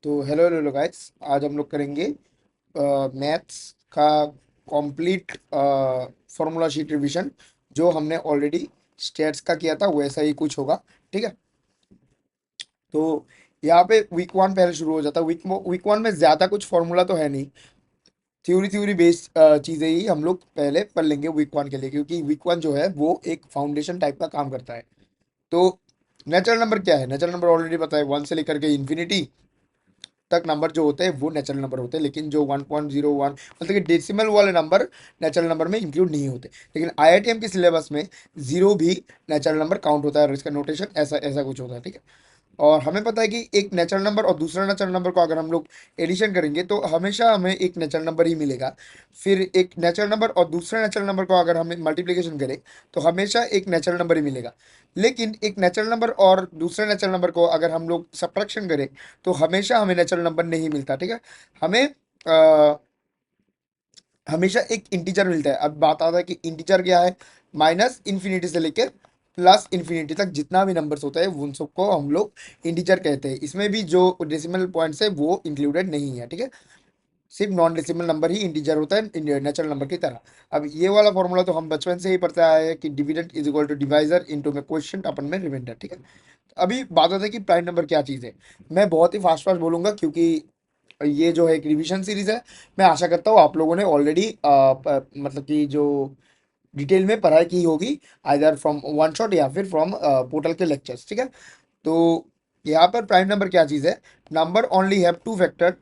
तो hello hello guys, आज हम लोग करेंगे मैथ्स का कंप्लीट फॉर्मूला शीट रिवीजन। जो हमने ऑलरेडी स्टेट्स का किया था वैसा ही कुछ होगा। ठीक है। तो यहाँ पे वीक वन पहले शुरू हो जाता है। वीक वन में ज़्यादा कुछ फॉर्मूला तो है नहीं। थ्योरी थ्योरी बेस्ड चीज़ें ही हम लोग पहले पढ़ लेंगे वीक वन के लिए, क्योंकि वीक वन जो है वो एक फाउंडेशन टाइप का काम करता है। तो नेचुरल नंबर क्या है? नेचुरल नंबर ऑलरेडी पता है, वन से लेकर के इन्फिनिटी तक नंबर जो होते हैं वो नेचुरल नंबर होते हैं। लेकिन जो 1.01 मतलब कि डेसिमल वाले नंबर नेचुरल नंबर में इंक्लूड नहीं होते। लेकिन आईआईटीएम के सिलेबस में जीरो भी नेचुरल नंबर काउंट होता है, और इसका नोटेशन ऐसा ऐसा कुछ होता है। ठीक है। और हमें पता है कि एक नेचुरल नंबर और दूसरा नेचुरल नंबर को अगर हम लोग एडिशन करेंगे तो हमेशा हमें एक नेचुरल नंबर ही मिलेगा। फिर एक नेचुरल नंबर और दूसरे नेचुरल नंबर को अगर हमें मल्टीप्लिकेशन करें तो हमेशा एक नेचुरल नंबर ही मिलेगा। लेकिन एक नेचुरल नंबर और दूसरे नेचुरल नंबर को अगर हम लोग सब्ट्रैक्शन करें तो हमेशा हमें नेचुरल नंबर नहीं मिलता। ठीक है। हमें हमेशा एक इंटीजर मिलता है। अब बात आता है कि इंटीजर क्या है। माइनस इन्फिनिटी से लेकर प्लस इन्फिनिटी तक जितना भी नंबर्स होता है उन सबको हम लोग इंटीजर कहते हैं। इसमें भी जो डेसिमल पॉइंट्स है वो इंक्लूडेड नहीं है। ठीक है। सिर्फ नॉन डेसिमल नंबर ही इंटीजर होता है नेचुरल नंबर की तरह। अब ये वाला फॉर्मूला तो हम बचपन से ही पढ़ते आए हैं कि dividend is equal to divisor into में क्वोशिएंट अपन में रिमाइंडर। ठीक है। अभी बात होती है कि प्राइम नंबर क्या चीज़ है। मैं बहुत ही फास्ट फास्ट बोलूंगा, क्योंकि ये जो है एक रिवीजन सीरीज है। मैं आशा करता हूँ आप लोगों ने ऑलरेडी मतलब कि जो डिटेल में पढ़ाई की होगी, आइदर फ्रॉम वन शॉट या फिर फ्रॉम पोर्टल के लेक्चर्स। ठीक है। तो यहाँ पर प्राइम नंबर क्या चीज़ है। Number only have two factor,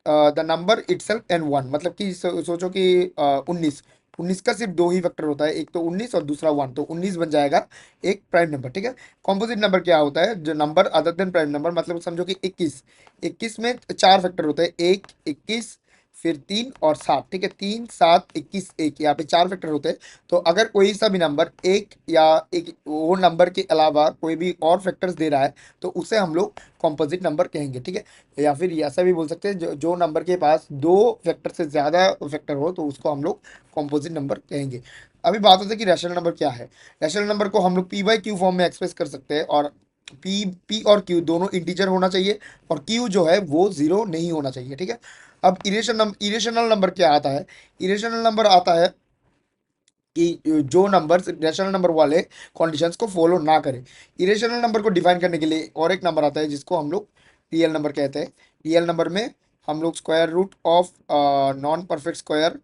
the number itself and one. मतलब कि सोचो कि 19, 19 का सिर्फ दो ही फैक्टर होता है, एक तो 19 और दूसरा वन, तो 19 बन जाएगा एक प्राइम नंबर। ठीक है। कॉम्पोजिट नंबर क्या होता है? जो number other than prime number, मतलब समझो कि 21, 21 में चार फैक्टर होते हैं, एक, 21, फिर 3 और 7। ठीक है। 3, 7, 21, एक, यहाँ पे चार फैक्टर होते हैं। तो अगर कोई सा भी नंबर एक या एक वो नंबर के अलावा कोई भी और फैक्टर्स दे रहा है तो उसे हम लोग कॉम्पोजिट नंबर कहेंगे। ठीक है। या फिर ऐसा भी बोल सकते हैं, जो नंबर के पास दो फैक्टर से ज़्यादा फैक्टर हो तो उसको हम लोग कॉम्पोजिट नंबर कहेंगे। अभी बात होती है कि रैशनल नंबर क्या है। रैशनल नंबर को हम लोग पी बाई क्यू फॉर्म में एक्सप्रेस कर सकते हैं, और पी और क्यू दोनों इंटीजर होना चाहिए, और क्यू जो है वो जीरो नहीं होना चाहिए। ठीक है। अब इरेशनल नंबर क्या आता है? इरेशनल नंबर आता है कि जो नंबर रैशनल नंबर वाले कंडीशंस को फॉलो ना करें। इरेशनल नंबर को डिफाइन करने के लिए और एक नंबर आता है जिसको हम लोग रियल नंबर कहते हैं। रियल नंबर में हम लोग square root of non perfect square,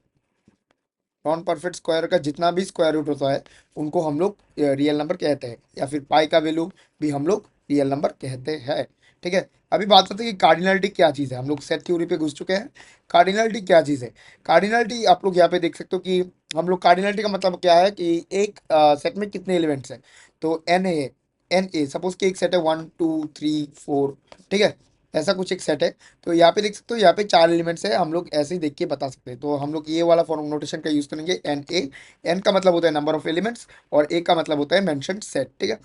non perfect square का जितना भी स्क्वायर रूट होता है उनको हम लोग रियल नंबर कहते हैं, या फिर पाई का वैल्यू भी हम लोग रियल नंबर कहते हैं। ठीक है। अभी बात करते हैं कि कार्डिनलिटी क्या चीज़ है। हम लोग सेट थ्योरी पे घुस चुके हैं। कार्डिनलिटी क्या चीज़ है? कार्डिनलिटी आप लोग यहाँ पे देख सकते हो कि हम लोग कार्डिनलिटी का मतलब क्या है कि एक सेट में कितने एलिमेंट्स हैं। तो एन है, एन ए सपोज कि एक सेट है 1 2 3 4। ठीक है। ऐसा कुछ एक सेट है। तो यहाँ पे देख सकते हो, यहाँ पे चार एलिमेंट्स है, हम लोग ऐसे ही देख के बता सकते हैं। तो हम लोग ये वाला फॉर्म नोटेशन का यूज करेंगे, एन ए। एन का मतलब होता है नंबर ऑफ एलिमेंट्स, और ए का मतलब होता है मेंशन्ड सेट। ठीक है।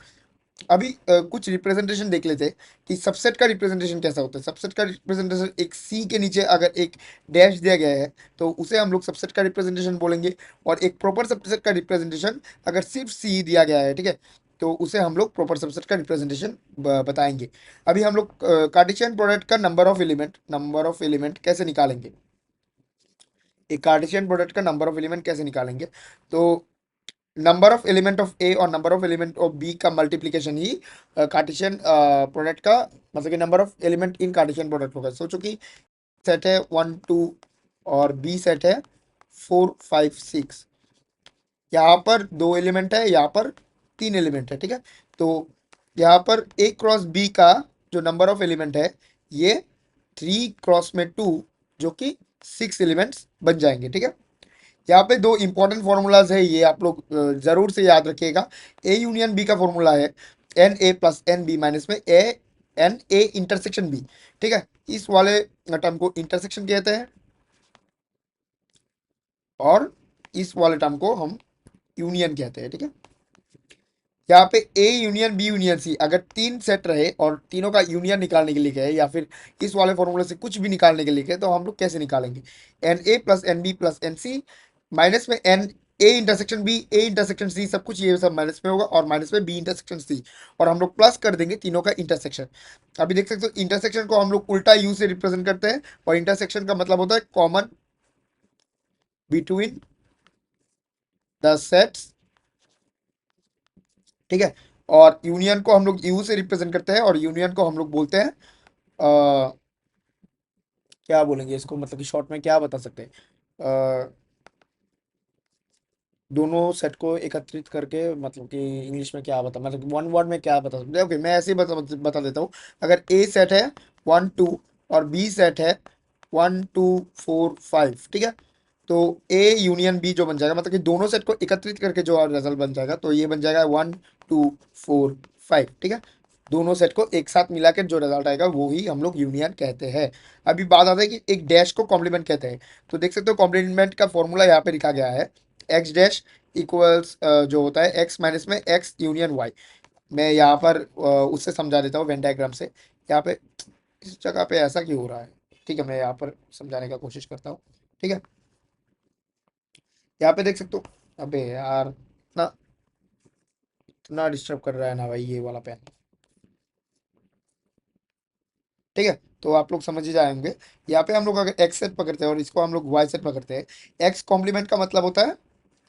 अभी कुछ रिप्रेजेंटेशन देख लेते हैं कि सबसेट का रिप्रेजेंटेशन कैसा होता है। सबसेट का रिप्रेजेंटेशन एक सी के नीचे अगर एक डैश दिया गया है तो उसे हम लोग सबसेट का रिप्रेजेंटेशन बोलेंगे। और एक प्रॉपर सबसेट का रिप्रेजेंटेशन अगर सिर्फ सी दिया गया है, ठीक है, तो उसे हम लोग प्रॉपर सबसेट का रिप्रेजेंटेशन बताएंगे। अभी हम लोग कार्टेशियन प्रोडक्ट का नंबर ऑफ एलिमेंट कैसे निकालेंगे। एक कार्टेशियन प्रोडक्ट का नंबर ऑफ एलिमेंट कैसे निकालेंगे? तो number of element of A और number of element of B का मल्टीप्लीकेशन ही कार्टेशियन प्रोडक्ट का, मतलब कि number of element in Cartesian product होगा। सोचो कि सेट है 1 2 और बी सेट है 4 5 6। यहाँ पर दो एलिमेंट है, यहाँ पर तीन एलिमेंट है। ठीक है। तो यहाँ पर ए क्रॉस बी का जो नंबर ऑफ एलिमेंट है ये 3 क्रॉस में 2, जो कि 6 एलिमेंट्स बन जाएंगे। ठीक है। यहाँ पे दो इंपॉर्टेंट फॉर्मूलाज है, ये आप लोग जरूर से याद रखिएगा। ए यूनियन बी का फॉर्मूला है n A plus N B minus में A n A intersection B. ठीक है। इस वाले टर्म को इंटरसेक्शन कहते हैं, और इस वाले टर्म को हम यूनियन कहते हैं। ठीक है। यहाँ पे A union B union C, अगर तीन सेट रहे और तीनों का यूनियन निकालने के लिए कहे, या फिर इस वाले फॉर्मूले से कुछ भी निकालने के लिए कहे, तो हम लोग कैसे निकालेंगे? N A plus N B plus N C minus में N A intersection B, A intersection C, सब कुछ ये सब माइनस में होगा, और माइनस में बी इंटरसेक्शन सी, और हम लोग प्लस कर देंगे तीनों का इंटरसेक्शन। अभी देख सकते हो इंटरसेक्शन को हम लोग उल्टा यू से रिप्रेजेंट करते हैं, और इंटरसेक्शन का मतलब होता है कॉमन बिटवीन द सेट्स, ठीक है। और यूनियन को हम लोग यू से रिप्रेजेंट करते हैं, और यूनियन को हम लोग बोलते हैं क्या बोलेंगे इसको, मतलब कि शॉर्ट में क्या बता सकते हैं, दोनों सेट को एकत्रित करके, मतलब कि इंग्लिश में क्या बता, मतलब वन वर्ड में क्या बता सकते हैं। ओके, मैं ऐसे ही बता देता हूँ। अगर ए सेट है 1 2, और बी सेट है 1 2 4 5, ठीक है। तो ए यूनियन बी जो बन जाएगा, मतलब कि दोनों सेट को एकत्रित करके जो रिजल्ट बन जाएगा, तो ये बन जाएगा 1 2 4 5, ठीक है। दोनों सेट को एक साथ मिला के जो रिजल्ट आएगा वो ही हम लोग यूनियन कहते हैं। अभी बात आता है कि एक डैश को कॉम्प्लीमेंट कहते हैं। तो देख सकते हो कॉम्प्लीमेंट का फॉर्मूला यहाँ पे लिखा गया है, एक्स डैश इक्वल्स जो होता है एक्स माइनस में एक्स यूनियन वाई। मैं यहाँ पर उससे समझा देता हूँ वेन डायग्राम से। यहाँ पे इस जगह पे ऐसा क्यों हो रहा है, ठीक है, मैं यहाँ पर समझाने का कोशिश करता हूँ, ठीक है। यहाँ पे देख सकते हो, अबे यार इतना इतना डिस्टर्ब कर रहा है ना भाई ये वाला पेन, ठीक है। तो आप लोग समझ ही जाएंगे। यहाँ पे हम लोग अगर एक्स सेट पकड़ते हैं और इसको हम लोग वाई सेट पकड़ते हैं, एक्स कॉम्प्लीमेंट का मतलब होता है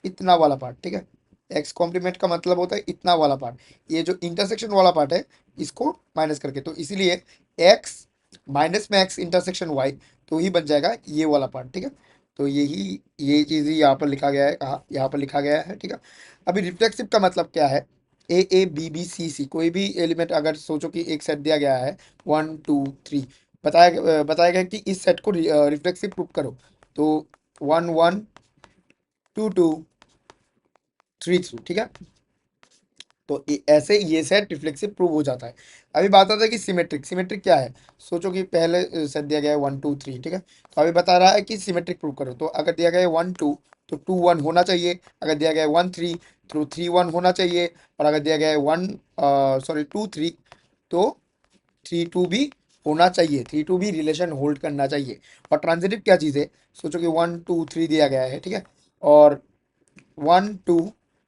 इतना वाला पार्ट, ठीक है। एक्स कॉम्प्लीमेंट का मतलब होता है इतना वाला पार्ट। ये जो इंटरसेक्शन वाला पार्ट है इसको माइनस करके, तो इसीलिए एक्स माइनस में एक्स इंटरसेक्शन वाई, तो ही बन जाएगा ये वाला पार्ट, ठीक है। तो ये चीज़ ही यहाँ पर लिखा गया है, कहाँ यहाँ पर लिखा गया है, ठीक है। अभी रिफ्लेक्सिव का मतलब क्या है, ए बी बी सी सी, कोई भी एलिमेंट अगर सोचो कि एक सेट दिया गया है 1 2 3, बताया गया कि इस सेट को रिफ्लेक्सिव प्रूफ करो, तो 1 1 2 2 3 3, ठीक है। तो ऐसे ये सेट रिफ्लेक्सिव प्रूव हो जाता है। अभी बात आता है कि सिमेट्रिक, सिमेट्रिक क्या है। सोचो कि पहले सेट दिया गया है 1 2 3, ठीक है। तो अभी बता रहा है कि सिमेट्रिक प्रूव करो, तो अगर दिया गया है 1 2, तो 2 1 होना चाहिए। अगर दिया गया है 1 3, तो 3 1 होना चाहिए। और अगर दिया गया है 2 3, तो 3 2 भी होना चाहिए, 3 2 भी रिलेशन होल्ड करना चाहिए। और ट्रांजिटिव क्या चीज़ है, सोचो कि 1 2 3 दिया गया है, ठीक है। और 1 2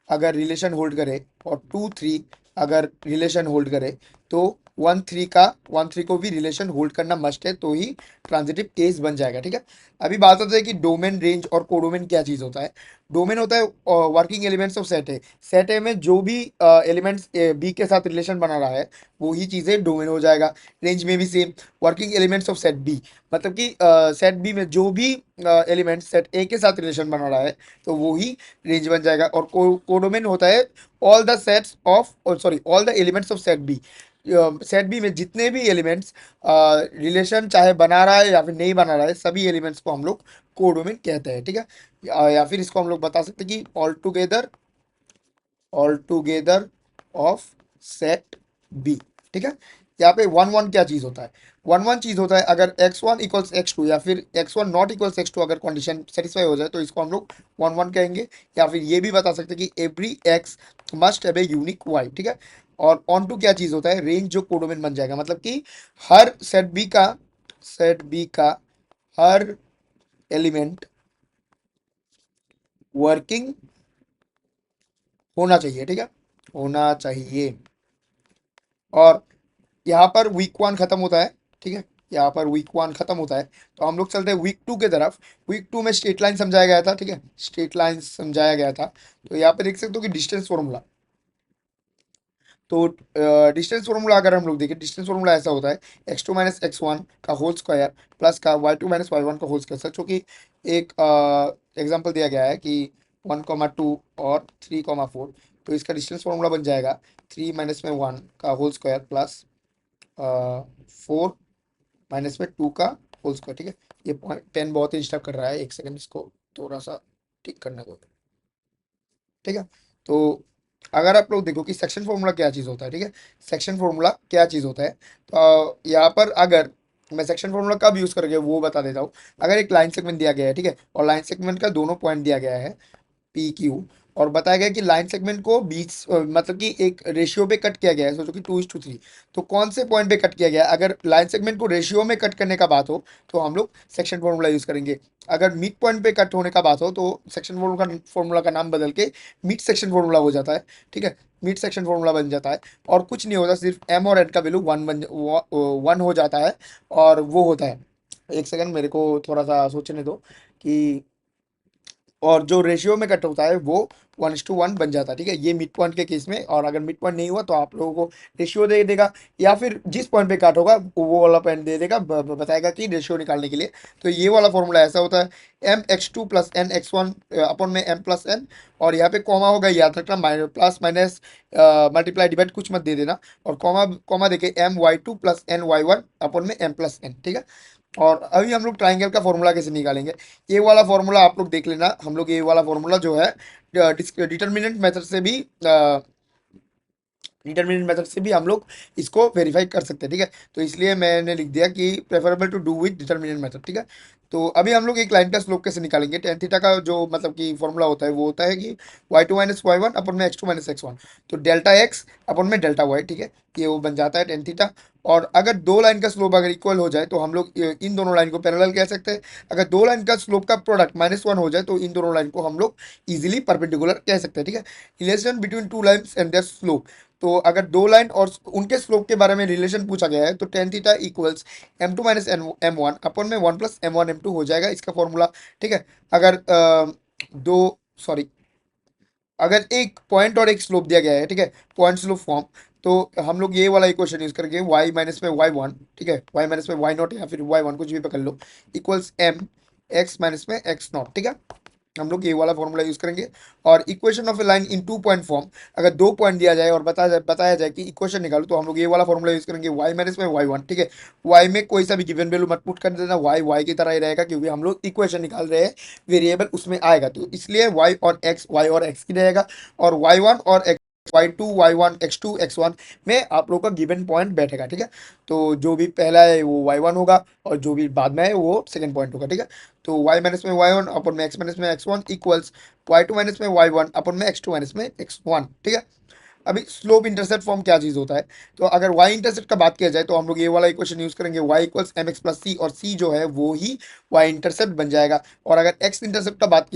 अगर रिलेशन होल्ड करे, और 2 3 अगर रिलेशन होल्ड करे, तो 1 3 को भी रिलेशन होल्ड करना मस्ट है, तो ही ट्रांजिटिव केस बन जाएगा, ठीक है। अभी बात होता है कि डोमेन, रेंज और कोडोमेन क्या चीज़ होता है। डोमेन होता है वर्किंग एलिमेंट्स ऑफ सेट है। सेट है में जो भी एलिमेंट्स बी के साथ रिलेशन बना रहा है वो ही चीज़ें डोमेन हो जाएगा। रेंज में भी same, working elements of set B, मतलब कि सेट बी में जो भी एलिमेंट सेट ए के साथ रिलेशन बना रहा है, तो वो ही रेंज बन जाएगा। और कोडोमेन होता है all the sets of, sorry, all the elements of set B. Set B में जितने भी एलिमेंट्स रिलेशन चाहे बना रहा है या फिर नहीं बना रहा है, सभी एलिमेंट्स को हम लोग कोडोमेन कहते हैं, ठीक है। या फिर इसको हम लोग बता सकते हैं कि all together of set B, ठीक है। यहाँ पे 1 1 क्या चीज़ होता है, 1 1 चीज़ होता है अगर x1 = x2 या फिर x1 ≠ x2, अगर कंडीशन सेटिस्फाई हो जाए तो इसको हम लोग 1 1 कहेंगे। या फिर ये भी बता सकते हैं कि every x must have a unique y, ठीक है। और ऑन टू क्या चीज़ होता है, रेंज जो कोडोमेन बन जाएगा, मतलब कि हर सेट बी का हर एलिमेंट वर्किंग होना चाहिए, ठीक है, होना चाहिए। और यहाँ पर वीक 1 खत्म होता है, ठीक है। यहाँ पर वीक 1 खत्म होता है, तो हम लोग चलते हैं वीक 2 की तरफ। वीक 2 में स्ट्रेट लाइन समझाया गया था, ठीक है, स्ट्रेट लाइन समझाया गया था। तो यहाँ पे देख सकते हो कि डिस्टेंस फॉर्मूला, तो डिस्टेंस फॉर्मूला अगर हम लोग देखें, डिस्टेंस फॉर्मूला ऐसा होता है x2 - x1 का होल स्क्वायर प्लस का y2 - y1 का होल स्क्वायर। चूँकि एक एग्जांपल दिया गया है कि 1 2 और 3 4, तो इसका डिस्टेंस फॉर्मूला बन जाएगा 3 - 1 का होल स्क्वायर प्लस 4 - 2 का होल स्क्वायर, ठीक है। ये पेन बहुत ही डिस्टर्ब कर रहा है, एक सेकंड इसको थोड़ा सा ठीक करने दो, ठीक है। तो अगर आप लोग देखो कि सेक्शन फॉर्मूला क्या चीज़ होता है, ठीक है, सेक्शन फॉर्मूला क्या चीज़ होता है, तो यहाँ पर अगर मैं सेक्शन फॉर्मूला कब यूज़ करके वो बता देता हूँ। अगर एक लाइन सेगमेंट दिया गया है, ठीक है, और लाइन सेगमेंट का दोनों पॉइंट दिया गया है पी क्यू, और बताया गया कि लाइन सेगमेंट को मतलब कि एक रेशियो पे कट किया गया है, सोचो कि 2:3। तो कौन से पॉइंट पे कट किया गया है? अगर लाइन सेगमेंट को रेशियो में कट करने का बात हो तो हम लोग सेक्शन फॉर्मूला यूज करेंगे। अगर मिड पॉइंट पे कट होने का बात हो तो सेक्शन फॉर्मूला का नाम बदल के मिड सेक्शन फॉर्मूला हो जाता है। ठीक है, मिड सेक्शन फॉर्मूला बन जाता है और कुछ नहीं होता, सिर्फ एम और एन का वैल्यू वन हो जाता है और वो होता है। एक सेकंड मेरे को थोड़ा सा सोचने दो कि और जो रेशियो में कट होता है वो 1:1 बन जाता है। ठीक है, ये मिड पॉइंट के केस में। और अगर मिड पॉइंट नहीं हुआ तो आप लोगों को रेशियो दे देगा या फिर जिस पॉइंट पे काट होगा वो वाला पॉइंट दे देगा, बताएगा कि रेशियो निकालने के लिए। तो ये वाला फॉर्मूला ऐसा होता है, mx2 plus n x one अपन में m प्लस एन, और यहाँ पे कॉमा होगा, याद रखना, प्लस माइनस मल्टीप्लाई डिवाइड कुछ मत दे देना, और कॉमा कॉमा देके m y2 plus n y1 अपन में m प्लस एन। ठीक है, और अभी हम लोग ट्राइंगल का फॉर्मूला कैसे निकालेंगे? ये वाला फॉर्मूला आप लोग देख लेना, हम लोग ये वाला फॉर्मूला जो है डिटर्मिनेंट मेथड से भी डिटर्मिनेंट मेथड से भी हम लोग इसको वेरीफाई कर सकते हैं। ठीक है, तो इसलिए मैंने लिख दिया कि preferable to do with determinant method. ठीक है, तो अभी हम लोग एक लाइन का स्लोप कैसे निकालेंगे? टेन थीटा का जो मतलब कि फॉर्मूला होता है वो होता है कि y2 माइनस वाई वन अपन में x2 माइनस x1, तो डेल्टा x अपन में डेल्टा y। ठीक है, ये वो बन जाता है टेन थीटा। और अगर दो लाइन का स्लोप अगर इक्वल हो जाए तो हम लोग इन दोनों लाइन को पैरेलल कह सकते हैं। अगर दो लाइन का स्लोप का प्रोडक्ट -1 हो जाए तो इन दोनों लाइन को हम लोग इजीली परपेंडिकुलर कह सकते हैं। ठीक है, relation between two lines and their slope. तो अगर दो लाइन और उनके स्लोप के बारे में रिलेशन पूछा गया है तो tan theta equals m2 minus m1 अपन में 1 प्लस m1 m2 हो जाएगा इसका फॉर्मूला। ठीक है, अगर दो सॉरी अगर एक पॉइंट और एक स्लोप दिया गया है, ठीक है, पॉइंट स्लोप फॉर्म, तो हम लोग ये वाला इक्वेशन यूज करेंगे, y माइनस में y1, ठीक है, y माइनस में y नॉट या फिर y1 कुछ भी पकड़ लो, इक्वल्स m x माइनस में x नॉट। ठीक है, हम लोग ये वाला फॉर्मूला यूज करेंगे। और equation of A line in two point form, अगर दो पॉइंट दिया जाए और बताया जाए कि इक्वेशन निकालो, तो हम लोग ये वाला फॉर्मूला यूज करेंगे, y माइनस में y1। ठीक है, y में कोई सा भी गिवन वैल्यू मत पुट कर देना, y की तरह ही रहेगा क्योंकि हम लोग इक्वेशन निकाल रहे हैं, वेरिएबल उसमें आएगा, तो इसलिए y और x की रहेगा, और y1 और y2 y1 x2 x1 में आप लोग का गिवन पॉइंट बैठेगा। ठीक है, तो जो भी पहला है वो y1 होगा और जो भी बाद में है वो सेकंड पॉइंट होगा। ठीक है, तो y माइनस में y1 अपन में x माइनस में x1 इक्वल्स y2 माइनस में y1 अपन में x2 माइनस में x1। ठीक है, अभी स्लोप इंटरसेप्ट फॉर्म क्या चीज होता है? तो अगर y इंटरसेप्ट का बात किया जाए तो हम लोग ये वाला इक्वेशन यूज करेंगे, y equals M X plus C, और c जो है वो ही y इंटरसेप्ट बन जाएगा। और अगर x इंटरसेप्ट का बात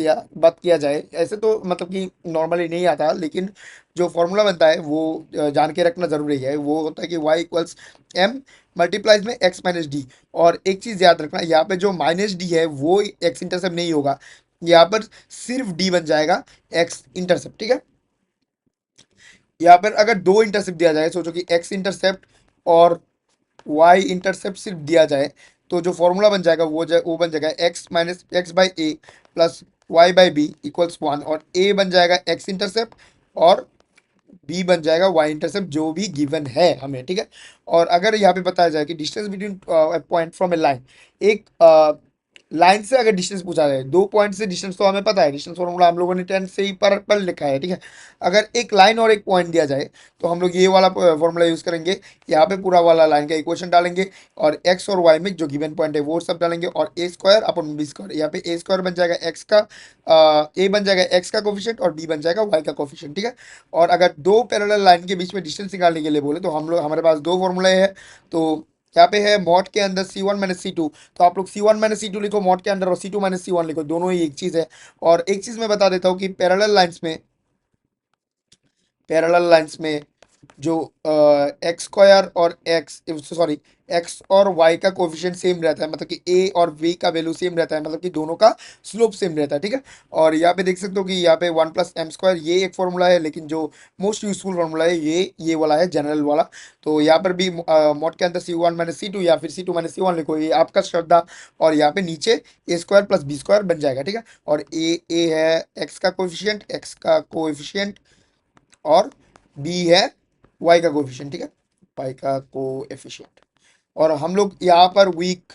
किया जाए, ऐसे तो मतलब कि नॉर्मली नहीं आता, लेकिन जो फॉर्मूला बनता है वो जान के रखना जरूरी है, वो होता है कि y इक्वल्स m मल्टीप्लाइज में x माइनस डी। और एक चीज याद रखना, यहाँ पे जो माइनस डी है वो x इंटरसेप्ट नहीं होगा, यहाँ पर सिर्फ d बन जाएगा x इंटरसेप्ट। ठीक है, यहाँ पर अगर दो इंटरसेप्ट दिया जाए, सोचो कि x इंटरसेप्ट और y इंटरसेप्ट सिर्फ दिया जाए, तो जो फॉर्मूला बन जाएगा वो बन जाएगा x minus x by a plus y by b equals 1, और a बन जाएगा x इंटरसेप्ट और बी बन जाएगा वाई इंटरसेप्ट जो भी गिवन है हमें। ठीक है, और अगर यहाँ पे बताया जाए कि distance between point from A line, एक लाइन से अगर डिस्टेंस पूछा जाए, दो पॉइंट से डिस्टेंस तो हमें पता है, डिस्टेंस फॉर्मूला हम लोगों ने 10 से ही पर पढ़ लिखा है। ठीक है, अगर एक लाइन और एक पॉइंट दिया जाए तो हम लोग ये वाला फॉर्मूला यूज करेंगे, यहाँ पे पूरा वाला लाइन का इक्वेशन डालेंगे और एक्स और वाई में जो गिवन पॉइंट है वो सब डालेंगे, और ए स्क्वायर अपन बी स्क्वायर, यहाँ पे ए स्क्वायर बन जाएगा एक्स का, ए बन जाएगा एक्स का कोफिशिएंट और बी बन जाएगा वाई का कोफिशिएंट। ठीक है, और अगर दो पैरेलल लाइन के बीच में डिस्टेंस निकालने के लिए बोले तो हम लोग हमारे पास दो फॉर्मूले हैं। तो यहाँ पे है मॉड के अंदर C1 माइनस सी टू, तो आप लोग C1 माइनस सी टू लिखो मॉड के अंदर, और C2 माइनस सी वन लिखो, दोनों ही एक चीज है। और एक चीज मैं बता देता हूँ कि पैरेलल लाइंस में जो एक्स स्क्वायर और एक्स सॉरी एक्स और वाई का कोफिशिएंट सेम रहता है, मतलब कि ए और वी का वैल्यू सेम रहता है, मतलब कि दोनों का स्लोप सेम रहता है। ठीक है, और यहाँ पे देख सकते हो कि यहाँ पे 1 प्लस m स्क्वायर ये एक फॉर्मूला है, लेकिन जो मोस्ट यूजफुल फॉर्मूला है ये वाला है, जनरल वाला। तो यहाँ पर भी मॉड के अंदर C1 माइनस सी टू या फिर C2 माइनस सी वन लिखो, ये आपका श्रद्धा। और यहाँ पे नीचे ए स्क्वायर प्लस बी स्क्वायर बन जाएगा। ठीक है, और ए है एक्स का कोएफिशिएंट और बी है वाई का कोएफिशिएंट। ठीक है, वाई का कोएफिशिएंट। और हम लोग यहाँ पर वीक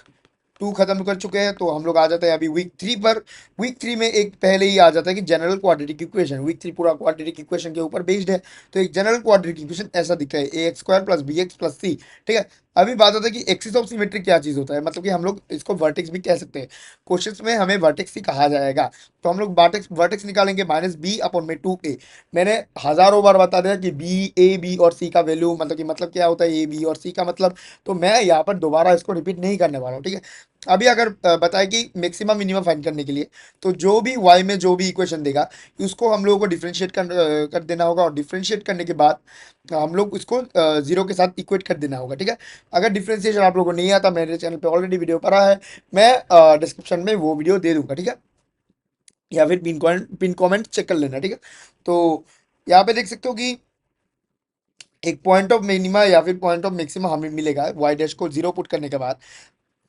2 खत्म कर चुके हैं, तो हम लोग आ जाते हैं अभी वीक 3 पर। वीक 3 में एक पहले ही आ जाता है कि जनरल क्वाड्रेटिक इक्वेशन, वीक 3 पूरा क्वाड्रेटिक इक्वेशन के ऊपर बेस्ड है। तो एक जनरल क्वाड्रेटिक इक्वेशन ऐसा दिखता है, A X square plus B X plus C. ठीक है, अभी बात होता है कि एक्सिस ऑफ सिमेट्री क्या चीज होता है, मतलब कि हम लोग इसको वर्टेक्स भी कह सकते हैं। क्वेश्चंस में हमें वर्टेक्स ही कहा जाएगा। तो हम लोग वर्टेक्स वर्टेक्स निकालेंगे माइनस बी अपॉन में 2a। मैंने हजारों बार बता दिया कि बी ए बी और सी का वैल्यू मतलब कि मतलब क्या होता है ए बी और सी का मतलब। तो मैं यहाँ पर दोबारा इसको रिपीट नहीं करने वाला हूँ, ठीक है। अभी अगर बताए कि मैक्सिमम मिनिमम फाइंड करने के लिए, तो जो भी y में जो भी इक्वेशन देगा उसको हम लोगों को डिफरेंशिएट कर देना होगा, और डिफरेंशिएट करने के बाद हम लोग इसको जीरो के साथ इक्वेट कर देना होगा, ठीक है। अगर डिफरेंशिएशन आप लोगों को नहीं आता, मेरे चैनल पे ऑलरेडी वीडियो पड़ा है, मैं डिस्क्रिप्शन में वो वीडियो दे दूंगा, ठीक है। या फिर पिन कमेंट चेक कर लेना, ठीक है। तो यहाँ पे देख सकते हो कि एक पॉइंट ऑफ मिनिमा या फिर पॉइंट ऑफ मैक्सिमा हमें मिलेगा वाई डैश को जीरो पुट करने के बाद।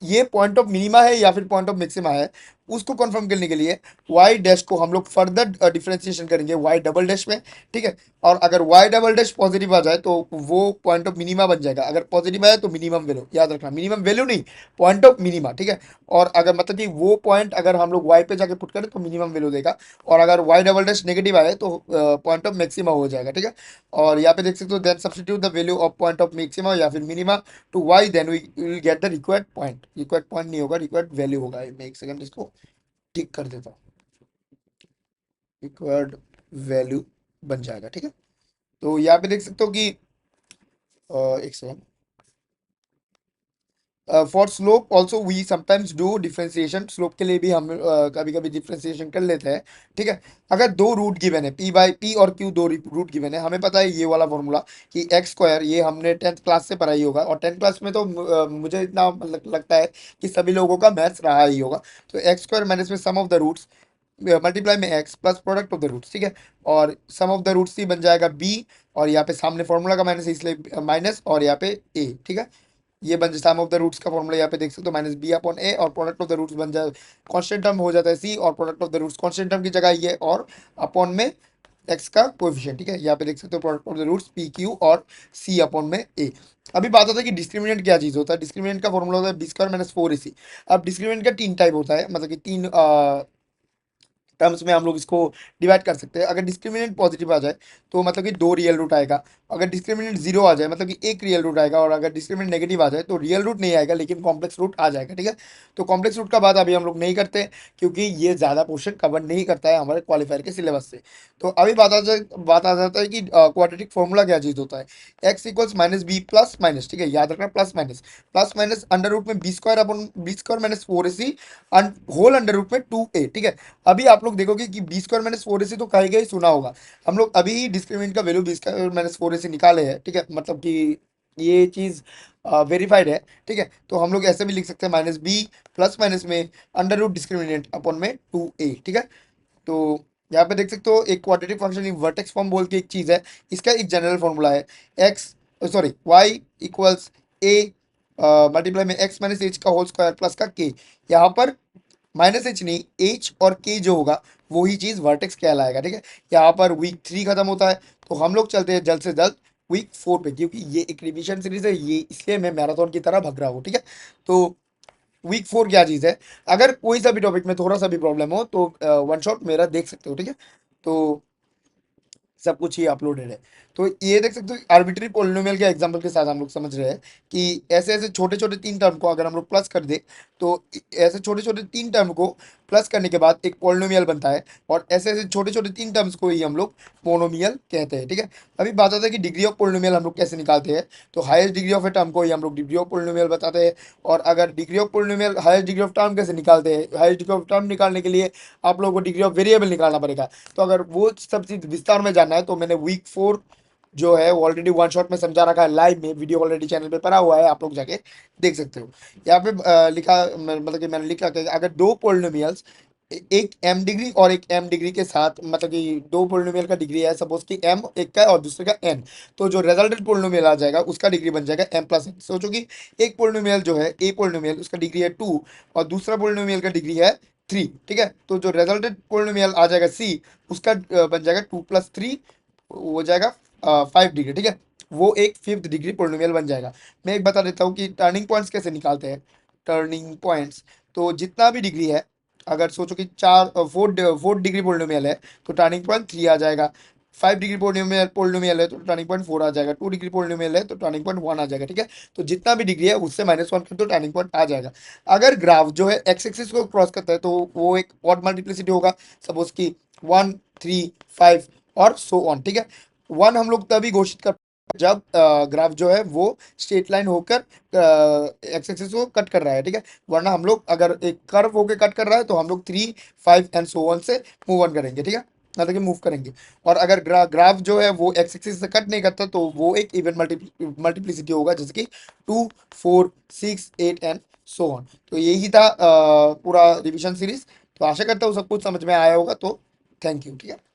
ये पॉइंट ऑफ मिनिमा है या फिर पॉइंट ऑफ मैक्सिमा है, उसको कंफर्म करने के लिए वाई डैश को हम लोग फर्दर डिफरेंशिएशन करेंगे वाई डबल डैश में, ठीक है। और अगर वाई डबल डैश पॉजिटिव आ जाए तो वो पॉइंट ऑफ मिनिमा बन जाएगा, अगर पॉजिटिव आए तो मिनिमम वैल्यू, याद रखना मिनिमम वैल्यू नहीं, पॉइंट ऑफ मिनिमा, ठीक है। और अगर मतलब कि वो पॉइंट अगर हम लोग वाई पे जाके पुट करें तो मिनिमम वैल्यू देगा, और अगर वाई डबल डैश नेगेटिव आए तो पॉइंट ऑफ मैक्सिमा हो जाएगा, ठीक है। और यहाँ पे देख सकते हो then substitute the value of point of maxima या फिर minima to y, then we will get the required point. Required point नहीं होगा, रिक्वायर्ड वैल्यू होगा। मैं एक सेकंड इसको टिक कर देता हूँ, रिक्वायर्ड वैल्यू बन जाएगा, ठीक है। तो यहाँ पे देख सकते हो कि एक second, for slope also we sometimes do differentiation. Slope के लिए भी हम कभी कभी डिफ्रेंसिएशन कर लेते हैं, ठीक है। अगर दो रूट गिवन है, पी बाई पी और क्यू दो रूट गिवन है, हमें पता है ये वाला फॉर्मूला कि एक्स स्क्वायर, ये हमने 10th क्लास से पढ़ा ही होगा, और 10th क्लास में तो मुझे इतना लगता है कि सभी लोगों का मैथ्स रहा ही होगा। तो एक्स स्क्वायर माइनस में sum of the roots multiply में x plus product of the roots, ठीक है। और सम ऑफ द रूट्स ही बन जाएगा बी, और यहाँ पे सामने फॉर्मूला का माइनस है इसलिए माइनस, और यहाँ पे ए, ठीक है। ये बन सम ऑफ द रूट्स का फॉर्मूला यहाँ पे देख सकते हो माइनस बी अपॉन ए, और प्रोडक्ट ऑफ द रूट्स बन जाए कांस्टेंट टर्म हो जाता है सी, और product of the roots constant term की जगह ये, और अपॉन में एक्स का कोएफिशिएंट, ठीक है। यहाँ पे देख सकते हो product of the roots P Q और सी अपॉन में ए। अभी बात होता है कि डिस्क्रिमिनेंट क्या चीज होता है। डिस्क्रिमिनेंट का फॉर्मूला होता है B square minus four A सी। अब डिस्क्रिमिनेंट का तीन टाइप होता है, मतलब कि तीन टर्म्स में हम लोग इसको डिवाइड कर सकते हैं। अगर डिस्क्रिमिनेंट पॉजिटिव आ जाए तो मतलब कि दो रियल रूट आएगा, अगर डिस्क्रिमिनेंट जीरो आ जाए मतलब कि एक रियल रूट आएगा, और अगर डिस्क्रिमिनेंट नेगेटिव आ जाए तो रियल रूट नहीं आएगा लेकिन कॉम्प्लेक्स रूट आ जाएगा, ठीक है। तो कॉम्प्लेक्स रूट का बात अभी हम लोग नहीं करते, क्योंकि ये ज़्यादा पोर्शन कवर नहीं करता है हमारे क्वालिफायर के सिलेबस से। तो अभी बात आ जाता है कि क्वाड्रेटिक फॉर्मूला क्या चीज़ होता है। X equals minus B plus minus, ठीक है, याद रखना प्लस माइनस अंडर रूट में B square upon B square minus four A C whole under root में टू ए, ठीक है। अभी आप लोग देखोगे कि B square minus four A C तो कहीं कहीं सुना होगा, हम लोग अभी डिस्क्रिमिनेंट का value B square minus four A C निकाले हैं, ठीक है। मतलब कि ये चीज़ वेरीफाइड है, ठीक है। तो हम लोग ऐसे भी लिख सकते हैं माइनस बी प्लस माइनस में अंडर रूट डिस्क्रिमिनेंट अपॉन में टू ए, ठीक है। तो यहाँ पे देख सकते हो एक क्वाड्रेटिक फंक्शन वर्टेक्स फॉर्म बोल के एक चीज़ है, इसका एक जनरल फॉर्मूला है x sorry Y equals A multiply में एक्स माइनस एच का होल स्क्वायर प्लस का के। यहाँ पर माइनस एच नहीं, एच और के जो होगा वही चीज वर्टेक्स कहलाएगा, ठीक है। यहाँ पर वीक थ्री खत्म होता है, तो हम लोग चलते हैं जल्द से जल्द वीक फोर पे, क्योंकि ये एक रिवीजन सीरीज है, ये इसलिए मैं मैराथन की तरह भग रहा हूँ, ठीक है। तो वीक फोर क्या चीज़ है, अगर कोई सा भी टॉपिक में थोड़ा सा भी प्रॉब्लम हो तो वन शॉट मेरा देख सकते हो, ठीक है। तो सब कुछ ही अपलोडेड है। तो ये देख सकते हो आर्बिट्री पोलिनोमियल के एग्जांपल के साथ हम लोग समझ रहे हैं कि ऐसे ऐसे छोटे छोटे तीन टर्म को अगर हम लोग प्लस कर दे, तो ऐसे छोटे छोटे तीन टर्म को प्लस करने के बाद एक पोलिनोमियल बनता है, और ऐसे ऐसे छोटे छोटे तीन टर्म्स को ही हम लोग पोनोमियल कहते हैं, ठीक है। अभी बात आता है कि डिग्री ऑफ पोलिनोमियल हम लोग कैसे निकालते हैं। तो highest degree of a term को ही हम लोग डिग्री ऑफ पोलिनोमियल बताते हैं। और अगर degree of polynomial highest degree of term कैसे निकालते हैं, हाईएस्ट डिग्री ऑफ टर्म निकालने के लिए आप लोगों को डिग्री ऑफ वेरिएबल निकालना पड़ेगा। तो अगर वो सब चीज विस्तार में जानना है तो मैंने वीक फोर जो है ऑलरेडी वन शॉट में समझा रखा है, लाइव में वीडियो ऑलरेडी चैनल पे पड़ा हुआ है, आप लोग जाके देख सकते हो। यहाँ पे लिखा मतलब कि मैंने लिखा कि अगर दो पोलिनोमियल्स एक एम डिग्री और एक एम डिग्री के साथ, मतलब कि दो पोलिनोमियल का डिग्री है सपोज कि एम एक का है और दूसरे का एन, तो जो रिजल्टेंट पोलिनोमियल आ जाएगा उसका डिग्री बन जाएगा एम प्लस एन। सोचो कि एक पोलिनोमियल जो है ए पोलिनोमियल उसका डिग्री है टू, और दूसरा पोलिनोमियल का डिग्री है थ्री, ठीक है। तो जो रिजल्टेंट पोलिनोमियल आ जाएगा सी, उसका बन जाएगा टू प्लस थ्री हो जाएगा फाइव डिग्री, ठीक है। वो एक फिफ्थ डिग्री पोलिनोमियल बन जाएगा। मैं एक बता देता हूँ कि टर्निंग पॉइंट्स कैसे निकालते हैं। टर्निंग पॉइंट्स, तो जितना भी डिग्री है, अगर सोचो कि चार फोर डिग्री पोलिनोमियल है तो टर्निंग पॉइंट थ्री आ जाएगा। 5 डिग्री पोलिनोमियल है तो टर्निंग पॉइंट 4 आ जाएगा, 2 डिग्री पोलिनोमियल है तो टर्निंग पॉइंट 1 आ जाएगा, ठीक है। तो जितना भी डिग्री है उससे -1 कर दो, टर्निंग पॉइंट आ जाएगा। अगर ग्राफ जो है एक्स एक्सिस को क्रॉस करता है तो वो एक ऑड मल्टीप्लिसिटी होगा, सपोज की 1, 3, 5 और सो ऑन, ठीक है। 1 हम लोग तभी घोषित कर जब ग्राफ जो है वो स्ट्रेट लाइन होकर एक्स एक्सिस को कट कर रहा है, ठीक है। वरना हम लोग अगर एक कर्व होकर कट कर रहा है तो हम लोग 3, 5 एंड सो ऑन से मूव ऑन करेंगे, ठीक है, मतलब कि मूव करेंगे। और अगर ग्राफ जो है वो एक्स एक्सिस से कट नहीं करता तो वो एक इवन मल्टीप्लिसिटी होगा, जैसे कि 2, 4, 6, 8 एंड सो ऑन। तो यही था पूरा रिविजन सीरीज। तो आशा करता हूँ सब कुछ समझ में आया होगा। तो थैंक यू, ठीक है।